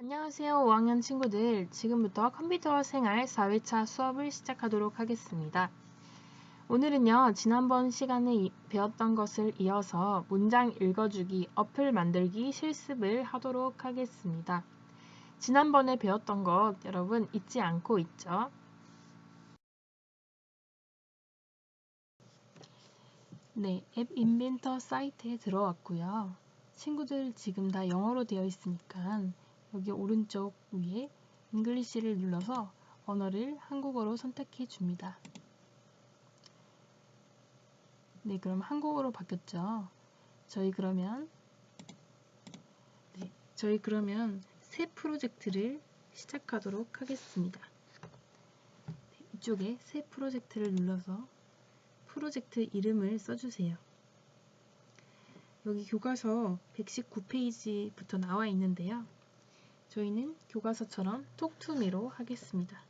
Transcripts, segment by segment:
안녕하세요, 5학년 친구들. 지금부터 컴퓨터 생활 4회차 수업을 시작하도록 하겠습니다. 오늘은요, 지난번 시간에 배웠던 것을 이어서 문장 읽어주기, 어플 만들기 실습을 하도록 하겠습니다. 지난번에 배웠던 것 여러분 잊지 않고 있죠? 네, 앱 인벤터 사이트에 들어왔고요. 친구들 지금 다 영어로 되어 있으니까 여기 오른쪽 위에 잉글리시를 눌러서 언어를 한국어로 선택해 줍니다. 네, 그럼 한국어로 바뀌었죠. 저희 그러면 새 프로젝트를 시작하도록 하겠습니다. 네, 이쪽에 새 프로젝트를 눌러서 프로젝트 이름을 써주세요. 여기 교과서 119페이지부터 나와 있는데요. 저희는 교과서처럼 톡투미로 하겠습니다.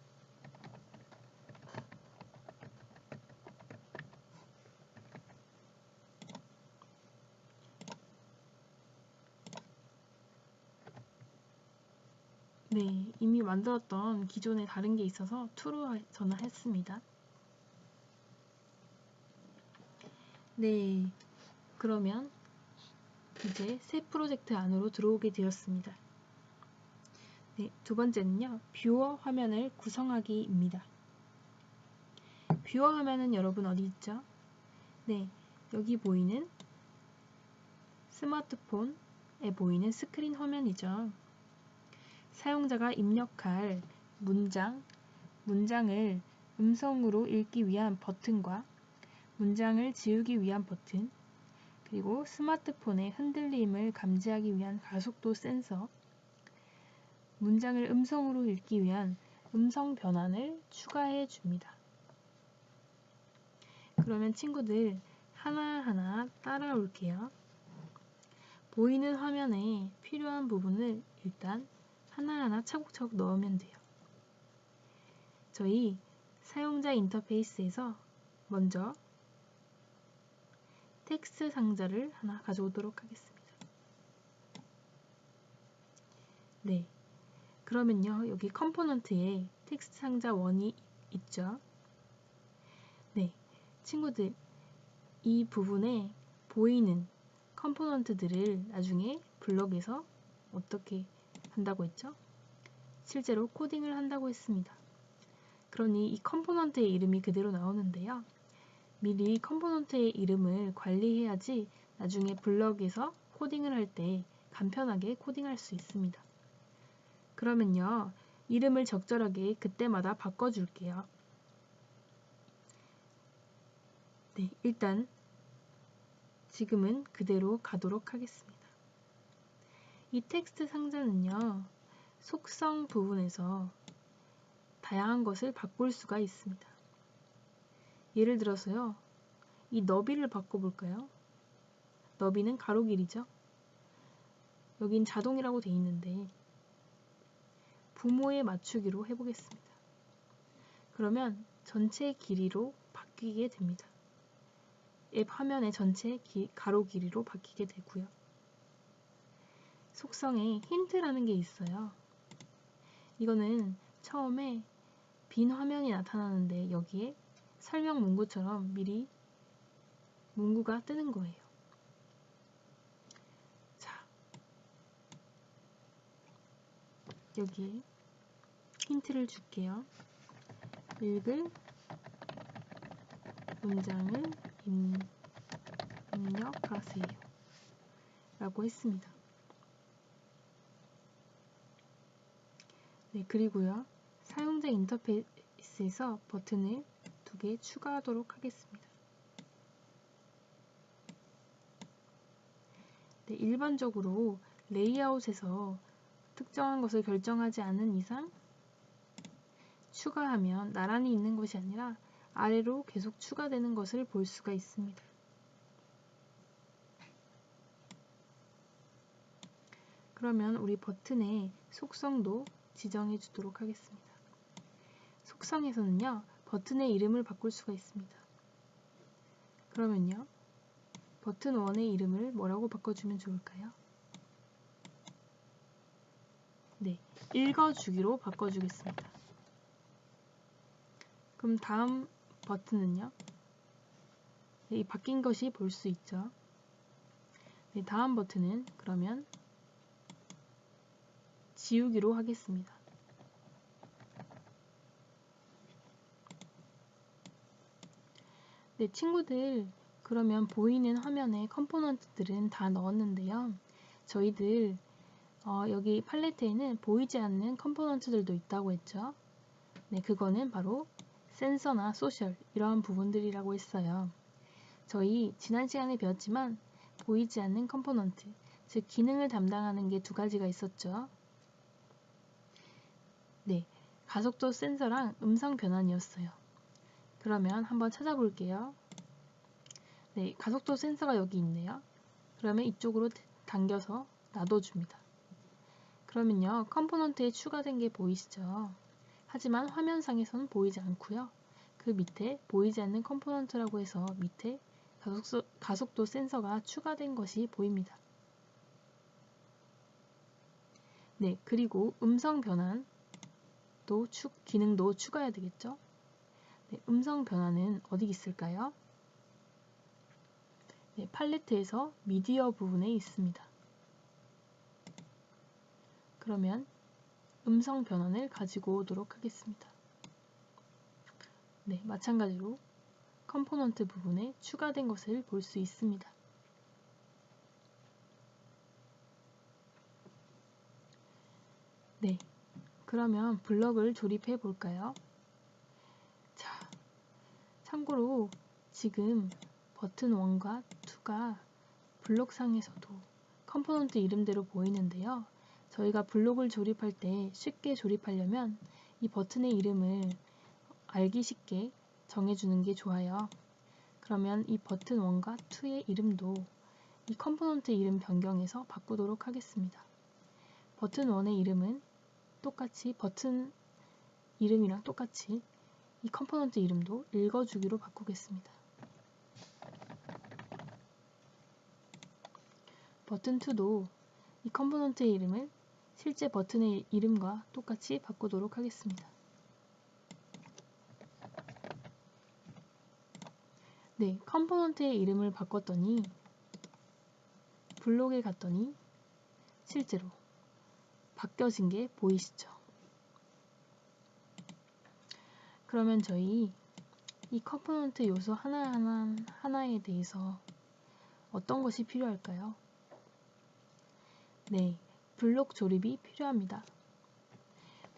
네, 이미 만들었던 기존에 다른 게 있어서 to로 전환했습니다. 네, 그러면 이제 새 프로젝트 안으로 들어오게 되었습니다. 네, 두 번째는요, 뷰어 화면을 구성하기입니다. 뷰어 화면은 여러분 어디 있죠? 네, 여기 보이는 스마트폰에 보이는 스크린 화면이죠. 사용자가 입력할 문장을 음성으로 읽기 위한 버튼과 문장을 지우기 위한 버튼, 그리고 스마트폰의 흔들림을 감지하기 위한 가속도 센서, 문장을 음성으로 읽기 위한 음성 변환을 추가해 줍니다. 그러면 친구들 하나하나 따라올게요. 보이는 화면에 필요한 부분을 일단 하나하나 차곡차곡 넣으면 돼요. 저희 사용자 인터페이스에서 먼저 텍스트 상자를 하나 가져오도록 하겠습니다. 네, 그러면요, 여기 컴포넌트에 텍스트 상자 1이 있죠. 네, 친구들 이 부분에 보이는 컴포넌트들을 나중에 블럭에서 어떻게 한다고 했죠? 실제로 코딩을 한다고 했습니다. 그러니 이 컴포넌트의 이름이 그대로 나오는데요. 미리 컴포넌트의 이름을 관리해야지 나중에 블럭에서 코딩을 할 때 간편하게 코딩할 수 있습니다. 그러면요, 이름을 적절하게 그때마다 바꿔줄게요. 네, 일단 지금은 그대로 가도록 하겠습니다. 이 텍스트 상자는요, 속성 부분에서 다양한 것을 바꿀 수가 있습니다. 예를 들어서요, 이 너비를 바꿔볼까요? 너비는 가로 길이죠? 여긴 자동이라고 돼 있는데 부모에 맞추기로 해보겠습니다. 그러면 전체 길이로 바뀌게 됩니다. 앱 화면의 전체 가로 길이로 바뀌게 되고요. 속성에 힌트라는 게 있어요. 이거는 처음에 빈 화면이 나타나는데 여기에 설명 문구처럼 미리 문구가 뜨는 거예요. 자, 여기에 힌트를 줄게요. 읽을 문장을 입력하세요. 라고 했습니다. 네, 그리고요. 사용자 인터페이스에서 버튼을 2개 추가하도록 하겠습니다. 네, 일반적으로 레이아웃에서 특정한 것을 결정하지 않은 이상 추가하면 나란히 있는 것이 아니라 아래로 계속 추가되는 것을 볼 수가 있습니다. 그러면 우리 버튼의 속성도 지정해 주도록 하겠습니다. 속성에서는요, 버튼의 이름을 바꿀 수가 있습니다. 그러면요, 버튼 1의 이름을 뭐라고 바꿔주면 좋을까요? 네, 읽어주기로 바꿔주겠습니다. 그럼 다음 버튼은요? 네, 이 바뀐 것이 볼 수 있죠. 네, 다음 버튼은 그러면 지우기로 하겠습니다. 네, 친구들, 그러면 보이는 화면에 컴포넌트들은 다 넣었는데요. 저희들 여기 팔레트에는 보이지 않는 컴포넌트들도 있다고 했죠. 네, 그거는 바로 센서나 소셜 이러한 부분들이라고 했어요. 저희 지난 시간에 배웠지만 보이지 않는 컴포넌트, 즉 기능을 담당하는 게 두 가지가 있었죠. 네, 가속도 센서랑 음성 변환이었어요. 그러면 한번 찾아볼게요. 네, 가속도 센서가 여기 있네요. 그러면 이쪽으로 당겨서 놔둬줍니다. 그러면요, 컴포넌트에 추가된 게 보이시죠? 하지만 화면상에서는 보이지 않고요. 그 밑에 보이지 않는 컴포넌트라고 해서 밑에 가속도 센서가 추가된 것이 보입니다. 네, 그리고 음성 변환 기능도 추가해야 되겠죠? 네, 음성 변환은 어디 있을까요? 네, 팔레트에서 미디어 부분에 있습니다. 그러면 음성 변환을 가지고 오도록 하겠습니다. 네, 마찬가지로 컴포넌트 부분에 추가된 것을 볼 수 있습니다. 네, 그러면 블럭을 조립해 볼까요? 자, 참고로 지금 버튼 1과 2가 블록상에서도 컴포넌트 이름대로 보이는데요. 저희가 블록을 조립할 때 쉽게 조립하려면 이 버튼의 이름을 알기 쉽게 정해주는 게 좋아요. 그러면 이 버튼 1과 2의 이름도 이 컴포넌트 이름 변경해서 바꾸도록 하겠습니다. 버튼 1의 이름은 똑같이 버튼 이름이랑 똑같이 이 컴포넌트 이름도 읽어주기로 바꾸겠습니다. 버튼 2도 이 컴포넌트의 이름을 실제 버튼의 이름과 똑같이 바꾸도록 하겠습니다. 네, 컴포넌트의 이름을 바꿨더니 블록에 갔더니 실제로 바뀌어진 게 보이시죠? 그러면 저희 이 컴포넌트 요소 하나에 대해서 어떤 것이 필요할까요? 네, 블록 조립이 필요합니다.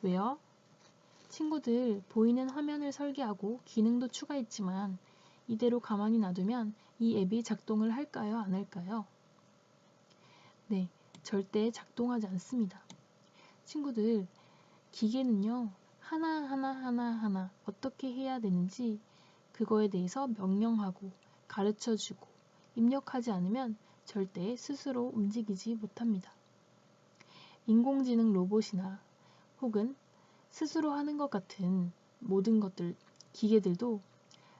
왜요? 친구들, 보이는 화면을 설계하고 기능도 추가했지만 이대로 가만히 놔두면 이 앱이 작동을 할까요? 안 할까요? 네, 절대 작동하지 않습니다. 친구들, 기계는요, 하나하나 어떻게 해야 되는지 그거에 대해서 명령하고 가르쳐주고 입력하지 않으면 절대 스스로 움직이지 못합니다. 인공지능 로봇이나 혹은 스스로 하는 것 같은 모든 것들, 기계들도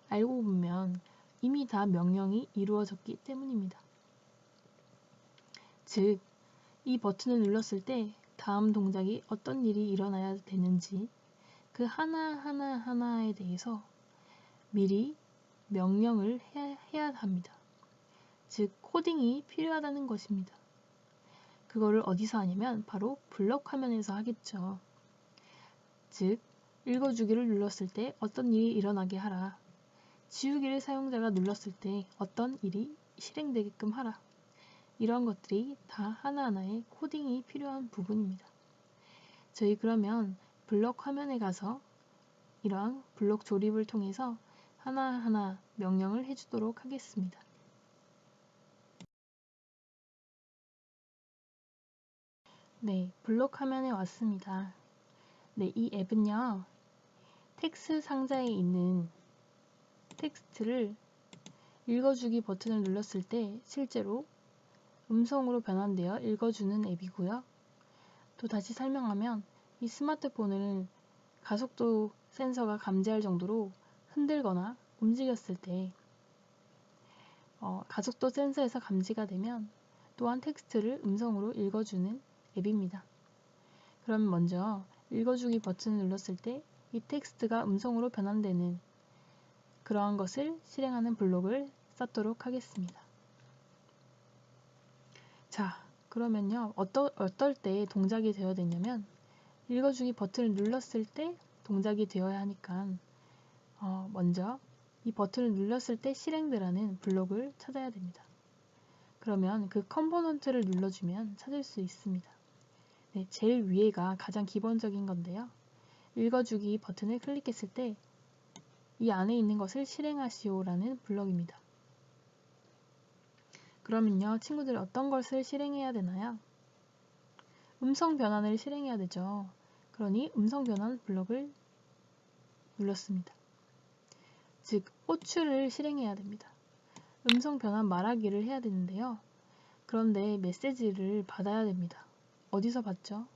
알고 보면 이미 다 명령이 이루어졌기 때문입니다. 즉, 이 버튼을 눌렀을 때 다음 동작이 어떤 일이 일어나야 되는지 그 하나하나에 대해서 미리 명령을 해야 합니다. 즉, 코딩이 필요하다는 것입니다. 그거를 어디서 하냐면 바로 블록 화면에서 하겠죠. 즉, 읽어주기를 눌렀을 때 어떤 일이 일어나게 하라. 지우기를 사용자가 눌렀을 때 어떤 일이 실행되게끔 하라. 이런 것들이 다 하나하나의 코딩이 필요한 부분입니다. 저희 그러면 블록 화면에 가서 이러한 블록 조립을 통해서 하나하나 명령을 해주도록 하겠습니다. 네, 블록 화면에 왔습니다. 네, 이 앱은요, 텍스트 상자에 있는 텍스트를 읽어주기 버튼을 눌렀을 때 실제로 음성으로 변환되어 읽어주는 앱이고요. 또 다시 설명하면 이 스마트폰을 가속도 센서가 감지할 정도로 흔들거나 움직였을 때 가속도 센서에서 감지가 되면 또한 텍스트를 음성으로 읽어주는 앱입니다. 그럼 먼저 읽어주기 버튼을 눌렀을 때 이 텍스트가 음성으로 변환되는 그러한 것을 실행하는 블록을 쌓도록 하겠습니다. 자, 그러면요. 어떨 때 동작이 되어야 되냐면 읽어주기 버튼을 눌렀을 때 동작이 되어야 하니까 먼저 이 버튼을 눌렀을 때 실행되라는 블록을 찾아야 됩니다. 그러면 그 컴포넌트를 눌러주면 찾을 수 있습니다. 네, 제일 위에가 가장 기본적인 건데요. 읽어주기 버튼을 클릭했을 때 이 안에 있는 것을 실행하시오라는 블록입니다. 그러면요, 친구들 어떤 것을 실행해야 되나요? 음성 변환을 실행해야 되죠. 그러니 음성 변환 블록을 눌렀습니다. 즉, 호출을 실행해야 됩니다. 음성 변환 말하기를 해야 되는데요. 그런데 메시지를 받아야 됩니다. 어디서 받죠?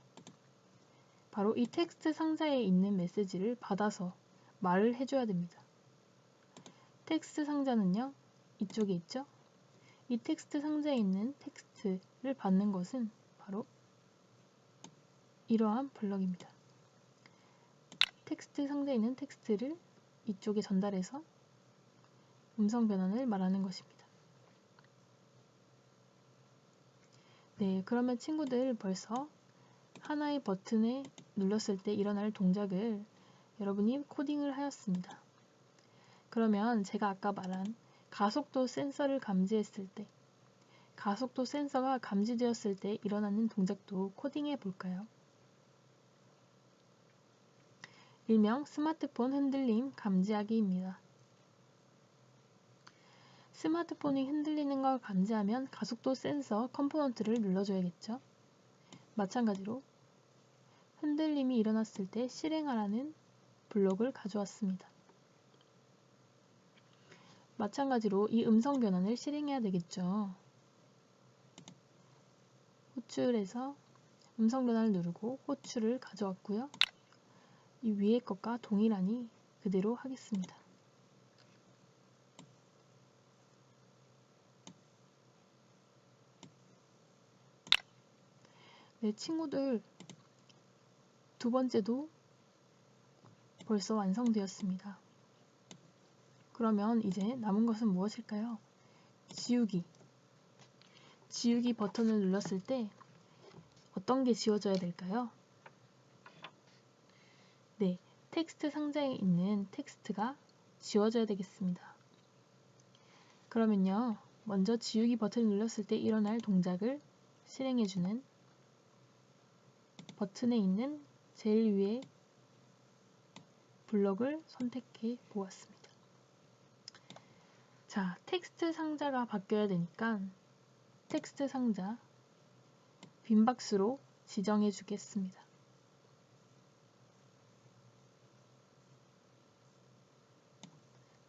바로 이 텍스트 상자에 있는 메시지를 받아서 말을 해줘야 됩니다. 텍스트 상자는요, 이쪽에 있죠? 이 텍스트 상자에 있는 텍스트를 받는 것은 바로 이러한 블럭입니다. 텍스트 상자에 있는 텍스트를 이쪽에 전달해서 음성 변환을 말하는 것입니다. 네, 그러면 친구들 벌써 하나의 버튼을 눌렀을 때 일어날 동작을 여러분이 코딩을 하였습니다. 그러면 제가 아까 말한 가속도 센서를 감지했을 때, 가속도 센서가 감지되었을 때 일어나는 동작도 코딩해 볼까요? 일명 스마트폰 흔들림 감지하기입니다. 스마트폰이 흔들리는 걸 감지하면 가속도 센서 컴포넌트를 눌러줘야겠죠? 마찬가지로 흔들림이 일어났을 때 실행하라는 블록을 가져왔습니다. 마찬가지로 이 음성 변환을 실행해야 되겠죠. 호출해서 음성 변환을 누르고 호출을 가져왔고요. 이 위에 것과 동일하니 그대로 하겠습니다. 네, 친구들 두 번째도 벌써 완성되었습니다. 그러면 이제 남은 것은 무엇일까요? 지우기. 지우기 버튼을 눌렀을 때 어떤 게 지워져야 될까요? 네, 텍스트 상자에 있는 텍스트가 지워져야 되겠습니다. 그러면요, 먼저 지우기 버튼을 눌렀을 때 일어날 동작을 실행해주는 버튼에 있는 제일 위에 블럭을 선택해 보았습니다. 자, 텍스트 상자가 바뀌어야 되니까 텍스트 상자 빈 박스로 지정해 주겠습니다.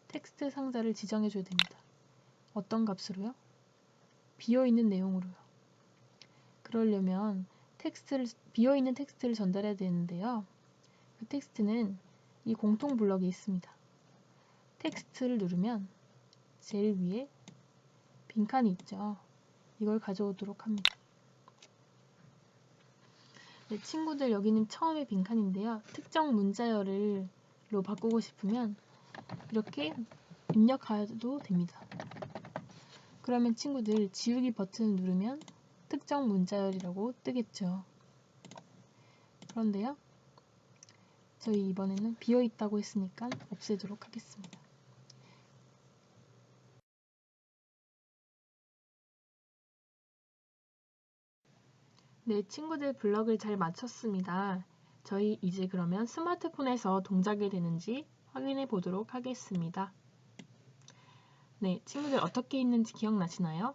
텍스트 상자를 지정해 줘야 됩니다. 어떤 값으로요? 비어있는 내용으로요. 그러려면 비어있는 텍스트를 전달해야 되는데요. 그 텍스트는 이 공통 블럭이 있습니다. 텍스트를 누르면 제일 위에 빈칸이 있죠. 이걸 가져오도록 합니다. 네, 친구들 여기는 처음에 빈칸인데요. 특정 문자열로 바꾸고 싶으면 이렇게 입력해도 됩니다. 그러면 친구들 지우기 버튼을 누르면 특정 문자열이라고 뜨겠죠. 그런데요. 저희 이번에는 비어있다고 했으니까 없애도록 하겠습니다. 네, 친구들 블럭을 잘 마쳤습니다. 저희 이제 그러면 스마트폰에서 동작이 되는지 확인해 보도록 하겠습니다. 네, 친구들 어떻게 있는지 기억나시나요?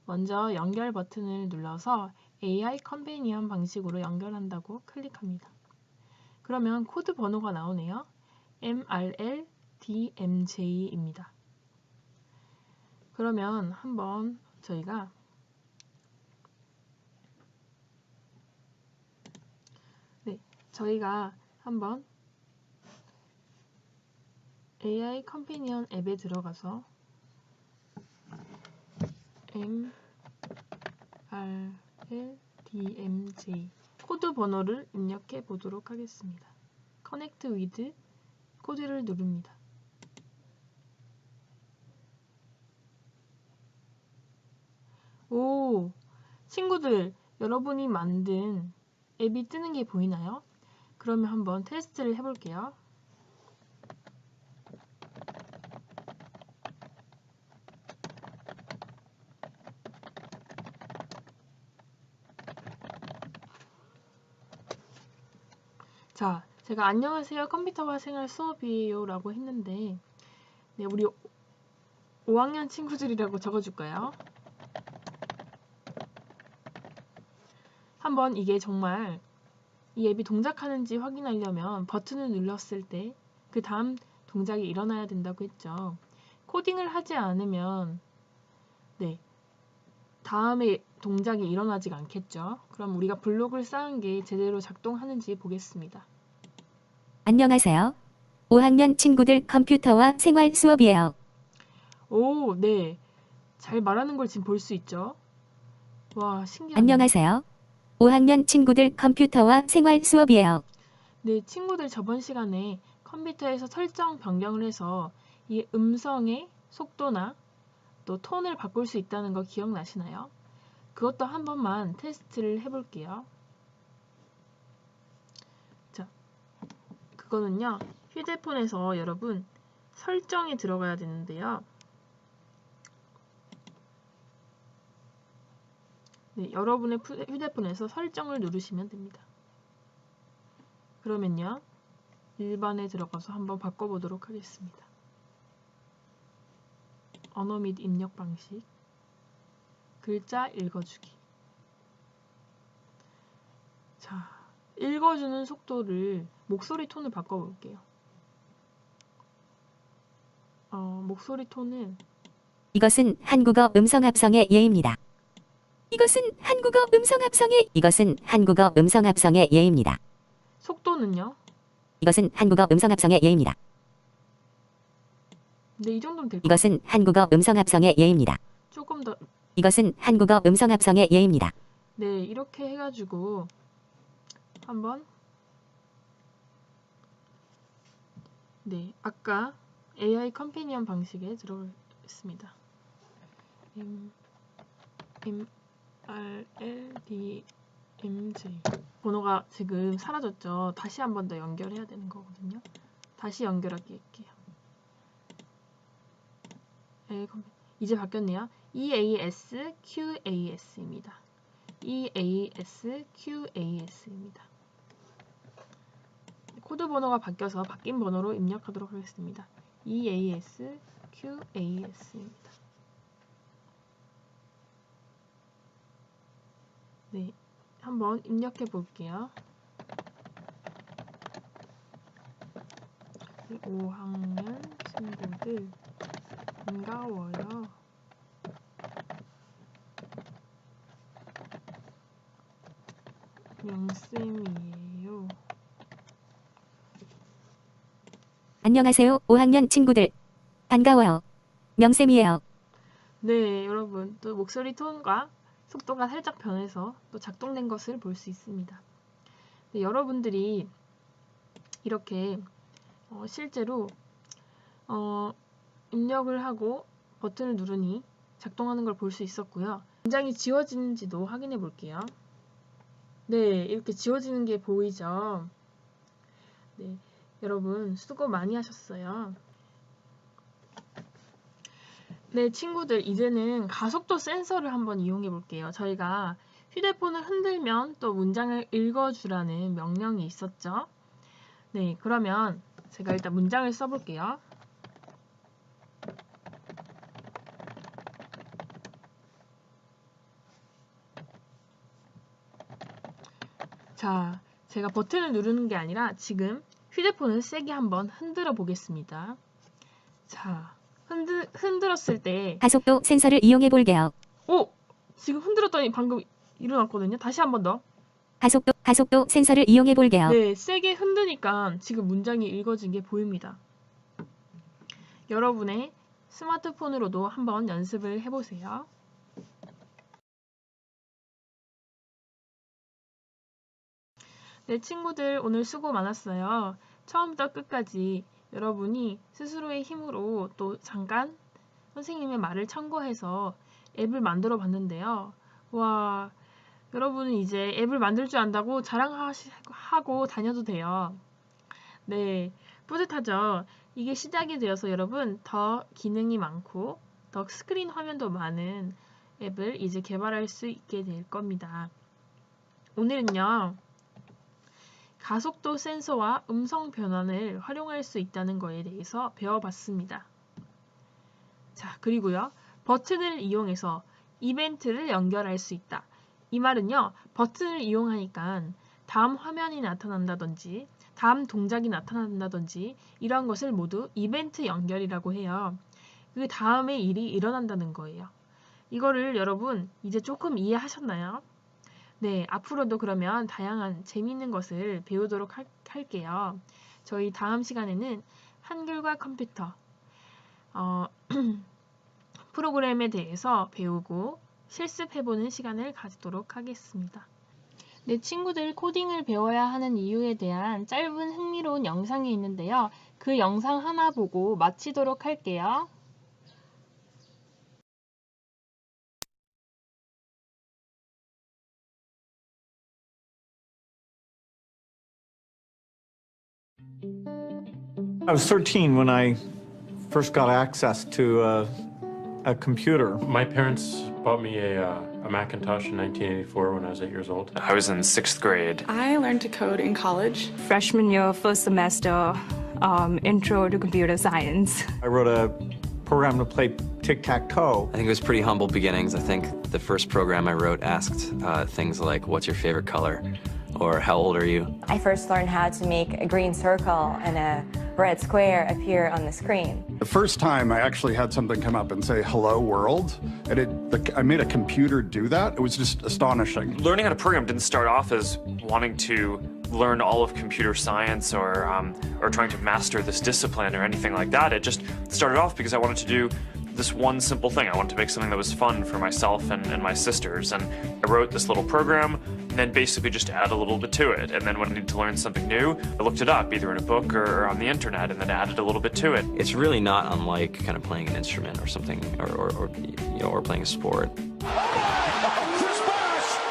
먼저 연결 버튼을 눌러서 AI 컴패니언 방식으로 연결한다고 클릭합니다. 그러면 코드 번호가 나오네요. MRLDMJ입니다. 그러면 한번 저희가 한번 AI 컴패니언 앱에 들어가서 MRLDMJ 코드 코드 번호를 입력해 보도록 하겠습니다. Connect with 코드를 누릅니다. 오, 친구들, 여러분이 만든 앱이 뜨는 게 보이나요? 그러면 한번 테스트를 해볼게요. 자, 제가 안녕하세요 컴퓨터와 생활 수업이에요 라고 했는데 네, 우리 5학년 친구들이라고 적어줄까요? 한번 이게 정말 이 앱이 동작하는지 확인하려면 버튼을 눌렀을 때 그 다음 동작이 일어나야 된다고 했죠. 코딩을 하지 않으면 네, 다음에 동작이 일어나지 않겠죠. 그럼 우리가 블록을 쌓은 게 제대로 작동하는지 보겠습니다. 안녕하세요. 5학년 친구들 컴퓨터와 생활 수업이에요. 오, 네. 잘 말하는 걸 지금 볼 수 있죠. 와, 신기하네요. 안녕하세요. 5학년 친구들 컴퓨터와 생활 수업이에요. 네, 친구들 저번 시간에 컴퓨터에서 설정 변경을 해서 이 음성의 속도나 또 톤을 바꿀 수 있다는 거 기억나시나요? 그것도 한 번만 테스트를 해볼게요. 자, 그거는요. 휴대폰에서 여러분 설정에 들어가야 되는데요. 네, 여러분의 휴대폰에서 설정을 누르시면 됩니다. 그러면요. 일반에 들어가서 한번 바꿔보도록 하겠습니다. 언어 및 입력 방식, 글자 읽어주기. 자, 읽어주는 속도를 목소리 톤을 바꿔볼게요. 목소리 톤은 이것은 한국어 음성 합성의 예입니다. 이것은 한국어 음성 합성의 예입니다. 속도는요? 이것은 한국어 음성 합성의 예입니다. 네, 이 정도면 될 것 같아요. 이것은 한국어 음성 합성의 예입니다. 조금 더, 이것은 한국어 음성 합성의 예입니다. 네, 이렇게 해가지고 한번 네, 아까 AI 컴패니언 방식에 들어가겠습니다. MRLDMJ 번호가 지금 사라졌죠. 다시 한 번 더 연결해야 되는 거거든요. 다시 연결할게요. 이제 바뀌었네요. EASQAS입니다. EASQAS입니다. 코드 번호가 바뀌어서 바뀐 번호로 입력하도록 하겠습니다. EASQAS입니다. 네, 한번 입력해 볼게요. 5학년 친구들 반가워요. 명쌤이에요. 안녕하세요. 5학년 친구들. 반가워요. 명쌤이에요. 네, 여러분 또 목소리 톤과 속도가 살짝 변해서 또 작동된 것을 볼 수 있습니다. 네, 여러분들이 이렇게 실제로 입력을 하고 버튼을 누르니 작동하는 걸 볼 수 있었고요. 문장이 지워지는지도 확인해 볼게요. 네, 이렇게 지워지는 게 보이죠? 네, 여러분 수고 많이 하셨어요. 네, 친구들 이제는 가속도 센서를 한번 이용해 볼게요. 저희가 휴대폰을 흔들면 또 문장을 읽어주라는 명령이 있었죠. 네, 그러면 제가 일단 문장을 써볼게요. 자, 제가 버튼을 누르는 게 아니라 지금 휴대폰을 세게 한번 흔들어 보겠습니다. 자, 흔들었을 때 가속도 센서를 이용해 볼게요. 지금 흔들었더니 방금 일어났거든요. 다시 한번 더. 가속도 센서를 이용해 볼게요. 네, 세게 흔드니까 지금 문장이 읽어진 게 보입니다. 여러분의 스마트폰으로도 한번 연습을 해보세요. 네, 친구들 오늘 수고 많았어요. 처음부터 끝까지 여러분이 스스로의 힘으로 또 잠깐 선생님의 말을 참고해서 앱을 만들어 봤는데요. 와, 여러분은 이제 앱을 만들 줄 안다고 자랑하고 다녀도 돼요. 네, 뿌듯하죠? 이게 시작이 되어서 여러분 더 기능이 많고 더 스크린 화면도 많은 앱을 이제 개발할 수 있게 될 겁니다. 오늘은요, 가속도 센서와 음성 변환을 활용할 수 있다는 거에 대해서 배워봤습니다. 자, 그리고요, 버튼을 이용해서 이벤트를 연결할 수 있다. 이 말은요, 버튼을 이용하니까 다음 화면이 나타난다든지 다음 동작이 나타난다든지 이러한 것을 모두 이벤트 연결이라고 해요. 그 다음에 일이 일어난다는 거예요. 이거를 여러분 이제 조금 이해하셨나요? 네, 앞으로도 그러면 다양한 재미있는 것을 배우도록 할게요. 저희 다음 시간에는 한글과 컴퓨터 프로그램에 대해서 배우고 실습해보는 시간을 가지도록 하겠습니다. 네, 친구들 코딩을 배워야 하는 이유에 대한 짧은 흥미로운 영상이 있는데요. 그 영상 하나 보고 마치도록 할게요. I was 13 when I first got access to a computer. My parents bought me a Macintosh in 1984 when I was 8 years old. I was in 6th grade. I learned to code in college. Freshman year, first semester, intro to computer science. I wrote a program to play tic-tac-toe. I think it was pretty humble beginnings. I think the first program I wrote asked things like, what's your favorite color? Or how old are you? I first learned how to make a green circle and a red square appear on the screen. The first time I actually had something come up and say, hello world, and I made a computer do that. It was just astonishing. Learning how to program didn't start off as wanting to learn all of computer science or trying to master this discipline or anything like that. It just started off because I wanted to do this one simple thing. I wanted to make something that was fun for myself and my sisters. And I wrote this little program and then basically just add a little bit to it. And then when I needed to learn something new, I looked it up either in a book or on the internet and then added a little bit to it. It's really not unlike kind of playing an instrument or something, or playing a sport.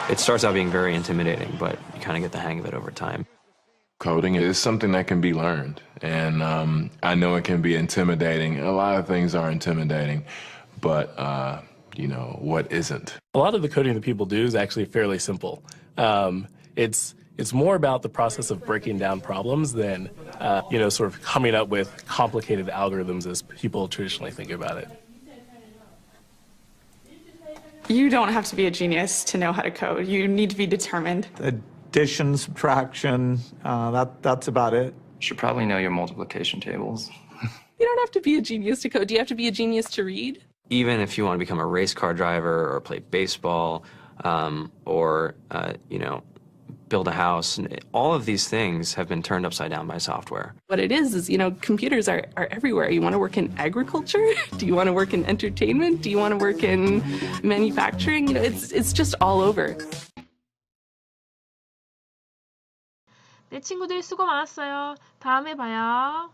It starts out being very intimidating, but you kind of get the hang of it over time. Coding is something that can be learned, and I know it can be intimidating. A lot of things are intimidating, but you know, what isn't? A lot of the coding that people do is actually fairly simple. It's more about the process of breaking down problems than sort of coming up with complicated algorithms as people traditionally think about it. You don't have to be a genius to know how to code. You need to be determined. Addition, subtraction, that's about it. You should probably know your multiplication tables. You don't have to be a genius to code. Do you have to be a genius to read? Even if you want to become a race car driver or play baseball, or build a house, all of these things have been turned upside down by software. What it is, computers are everywhere. You want to work in agriculture? Do you want to work in entertainment? Do you want to work in manufacturing? It's just all over. 네, 친구들 수고 많았어요. 다음에 봐요.